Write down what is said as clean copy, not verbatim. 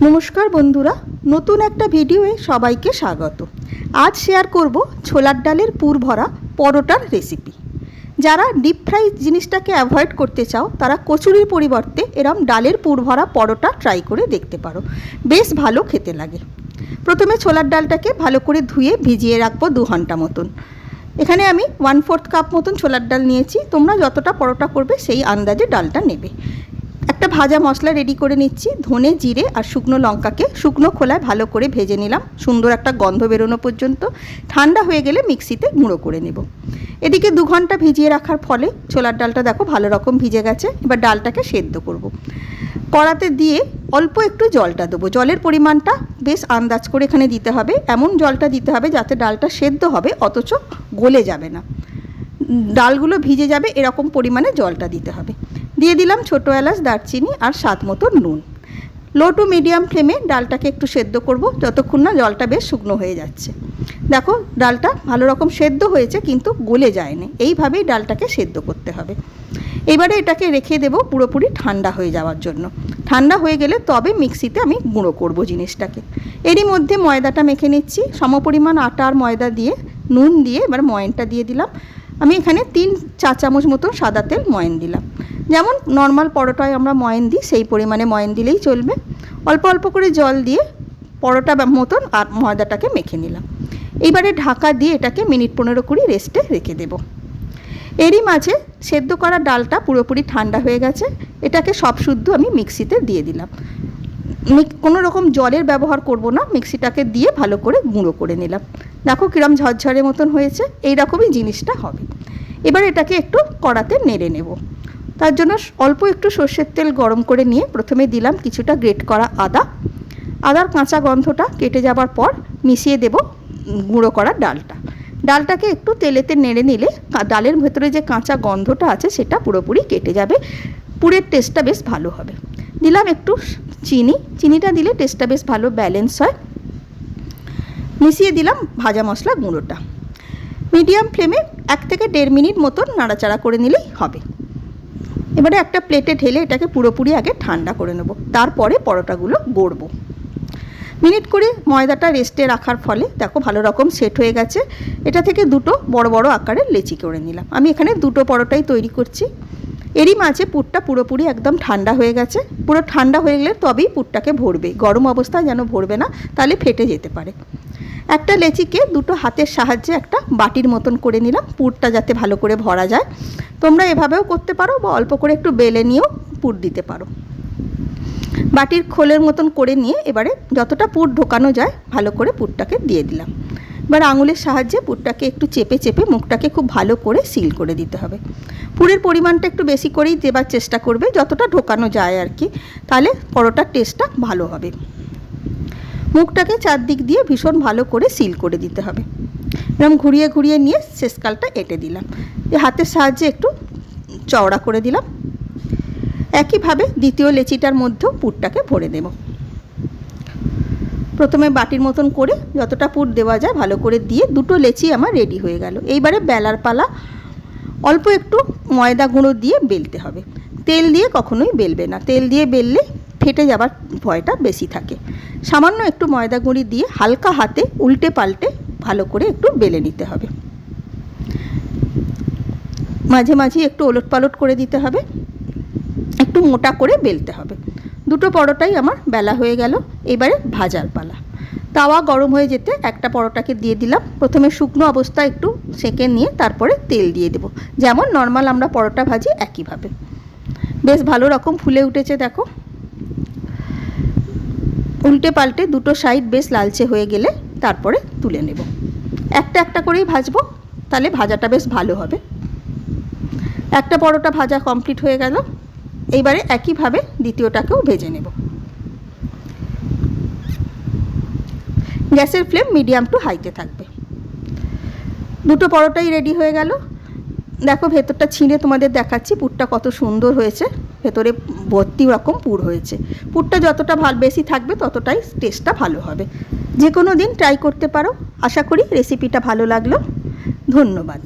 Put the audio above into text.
নমস্কার বন্ধুরা, নতুন একটা ভিডিওয়ে সবাইকে স্বাগত। আজ শেয়ার করব ছোলার ডালের পুর ভরা পরোটার রেসিপি। যারা ডিপ ফ্রাই জিনিসটাকে অ্যাভয়েড করতে চাও তারা কচুরির পরিবর্তে এরম ডালের পুর ভরা পরোটা ট্রাই করে দেখতে পারো, বেশ ভালো খেতে লাগে। প্রথমে ছোলার ডালটাকে ভালো করে ধুয়ে ভিজিয়ে রাখবো 2 ঘন্টা মতন। এখানে আমি 1/4 কাপ মতন ছোলার ডাল নিয়েছি। তোমরা যতটা পরোটা করবে সেই আন্দাজে ডালটা নেবে। একটা ভাজা মশলা রেডি করে নিচ্ছি। ধনে, জিরে আর শুকনো লঙ্কাকে শুকনো খোলায় ভালো করে ভেজে নিলাম, সুন্দর একটা গন্ধ বেরোনো পর্যন্ত। ঠান্ডা হয়ে গেলে মিক্সিতে গুঁড়ো করে নেব। এদিকে 2 ঘন্টা ভিজিয়ে রাখার ফলে ছোলার ডালটা দেখো ভালো রকম ভিজে গেছে। এবার ডালটাকে সেদ্ধ করব। কড়াতে দিয়ে অল্প একটু জলটা দেবো। জলের পরিমাণটা বেশ আন্দাজ করে এখানে দিতে হবে। এমন জলটা দিতে হবে যাতে ডালটা সেদ্ধ হবে অথচ গলে যাবে না, ডালগুলো ভিজে যাবে, এরকম পরিমাণে জলটা দিতে হবে। দিয়ে দিলাম ছোটো এলাচ, দারচিনি আর স্বাদ মতো নুন। লো টু মিডিয়াম ফ্লেমে ডালটাকে একটু সেদ্ধ করব যতক্ষণ না জলটা বেশ শুকনো হয়ে যাচ্ছে। দেখো ডালটা ভালো রকম সেদ্ধ হয়েছে কিন্তু গলে যায়নি, এইভাবেই ডালটাকে সেদ্ধ করতে হবে। এবারে এটাকে রেখে দেব পুরোপুরি ঠান্ডা হয়ে যাওয়ার জন্য। ঠান্ডা হয়ে গেলে তবে মিক্সিতে আমি গুঁড়ো করব জিনিসটাকে। এরই মধ্যে ময়দাটা মেখে নিচ্ছি। সমপরিমাণ আটা আর ময়দা দিয়ে নুন দিয়ে এবার ময়নটা দিয়ে দিলাম। আমি এখানে 3 চা চামচ মতো সাদা তেল ময়ন দিলাম। যেমন নর্মাল পরোটায় আমরা ময়ন দিই সেই পরিমাণে ময়ন দিলেই চলবে। অল্প অল্প করে জল দিয়ে পরোটা মতন আর ময়দাটাকে মেখে নিলাম। এইবারে ঢাকা দিয়ে এটাকে মিনিট 15-20 রেস্টে রেখে দেব। এরই মাঝে সেদ্ধ করা ডালটা পুরোপুরি ঠান্ডা হয়ে গেছে। এটাকে সব শুদ্ধ আমি মিক্সিতে দিয়ে দিলাম। কোনো রকম জলের ব্যবহার করব না, মিক্সিটাকে দিয়ে ভালো করে গুঁড়ো করে নিলাম। দেখো কিরম ঝরঝরে মতন হয়েছে, এই রকমই জিনিসটা হবে। এবার এটাকে একটু কড়াতে নেড়ে নেব। তার জন্য অল্প একটু সর্ষের তেল গরম করে নিয়ে প্রথমে দিলাম কিছুটা গ্রেট করা আদা। আদার কাঁচা গন্ধটা কেটে যাবার পর মিশিয়ে দেব গুঁড়ো করা ডালটা। ডালটাকে একটু তেলেতে নেড়ে নিলে ডালের ভেতরে যে কাঁচা গন্ধটা আছে সেটা পুরোপুরি কেটে যাবে, পুরের টেস্টটা বেশ ভালো হবে। দিলাম একটু চিনিটা দিলে টেস্টটা বেশ ভালো ব্যালেন্স হয়। মিশিয়ে দিলাম ভাজা মশলা গুঁড়োটা। মিডিয়াম ফ্লেমে 1 থেকে 1.5 মিনিট মতন নাড়াচাড়া করে নিলেই হবে। এবারে একটা প্লেটে ঢেলে এটাকে পুরোপুরি আগে ঠান্ডা করে নেব, তারপরে পরোটাগুলো গড়ব। মিনিট করে ময়দাটা রেস্টে রাখার ফলে দেখো ভালো রকম সেট হয়ে গেছে। এটা থেকে 2টো বড় বড় আকারের লেচি করে নিলাম। আমি এখানে 2টো পরোটাই তৈরি করছি। এরই মাঝে পুরটা পুরোপুরি একদম ঠান্ডা হয়ে গেছে। পুরো ঠান্ডা হয়ে গেলে তবেই পুরটাকে ভরবে, গরম অবস্থায় যেন ভরবে না, তাহলে ফেটে যেতে পারে। একটা লেচিকে 2টো হাতের সাহায্যে একটা বাটির মতন করে নিলাম, পুরটা যাতে ভালো করে ভরা যায়। তোমরা এভাবেও করতে পারো বা অল্প করে একটু বেলে নিয়েও পুর দিতে পারো। বাটির খোলের মতন করে নিয়ে এবারে যতটা পুর ঢোকানো যায় ভালো করে পুরটাকে দিয়ে দিলাম। এবার আঙুলের সাহায্যে পুরটাকে একটু চেপে চেপে মুখটাকে খুব ভালো করে সিল করে দিতে হবে। পুরের পরিমাণটা একটু বেশি করেই দেবার চেষ্টা করবে, যতটা ঢোকানো যায় আর কি, তাহলে পরোটার টেস্টটা ভালো হবে। মুখটাকে চারদিক দিয়ে ভীষণ ভালো করে সিল করে দিতে হবে। এরকম ঘুরিয়ে ঘুরিয়ে নিয়ে শেষকালটা এঁটে দিলাম। হাতের সাহায্যে একটু চওড়া করে দিলাম। একইভাবে দ্বিতীয় লেচিটার মধ্যেও পুরটাকে ভরে দেব। প্রথমে বাটির মতন করে যতটা পুর দেওয়া যায় ভালো করে দিয়ে 2টো লেচি আমার রেডি হয়ে গেল। এইবারে বেলার পালা। অল্প একটু ময়দা গুঁড়ো দিয়ে বেলতে হবে, তেল দিয়ে কখনোই বেলবে না। তেল দিয়ে বেললে ফেটে যাবার ভয়টা বেশি থাকে। সামান্য একটু ময়দা গুঁড়ি দিয়ে হালকা হাতে উল্টে পাল্টে ভালো করে একটু বেলে নিতে হবে। মাঝে মাঝে একটু ওলট পালট করে দিতে হবে, একটু মোটা করে বেলতে হবে। 2টো পরোটাই আমার বেলা হয়ে গেল। এবারে ভাজার পালা। তাওয়া গরম হয়ে যেতে একটা পরোটাকে দিয়ে দিলাম। প্রথমে শুকনো অবস্থায় একটু সেঁকে নিয়ে তারপরে তেল দিয়ে দেব, যেমন নর্মাল আমরা পরোটা ভাজি একইভাবে। বেশ ভালো রকম ফুলে উঠেছে দেখো। উল্টে পাল্টে 2টো সাইড বেশ লালচে হয়ে গেলে তারপরে তুলে নেব। একটা একটা করেই ভাজবো, তাহলে ভাজাটা বেশ ভালো হবে। একটা পরোটা ভাজা কমপ্লিট হয়ে গেল। এইবারে একইভাবে দ্বিতীয়টাকেও ভেজে নেব। গ্যাসের ফ্লেম মিডিয়াম টু হাইতে থাকবে। 2টো পরোটাই রেডি হয়ে গেল। দেখো ভেতরটা ছিঁড়ে তোমাদের দেখাচ্ছি, পুরটা কত সুন্দর হয়েছে। ভেতরে ভর্তি রকম পুর হয়েছে। পুরটা যতটা বেশি থাকবে ততটাই টেস্টটা ভালো হবে। যে কোনো দিন ট্রাই করতে পারো। আশা করি রেসিপিটা ভালো লাগলো। ধন্যবাদ।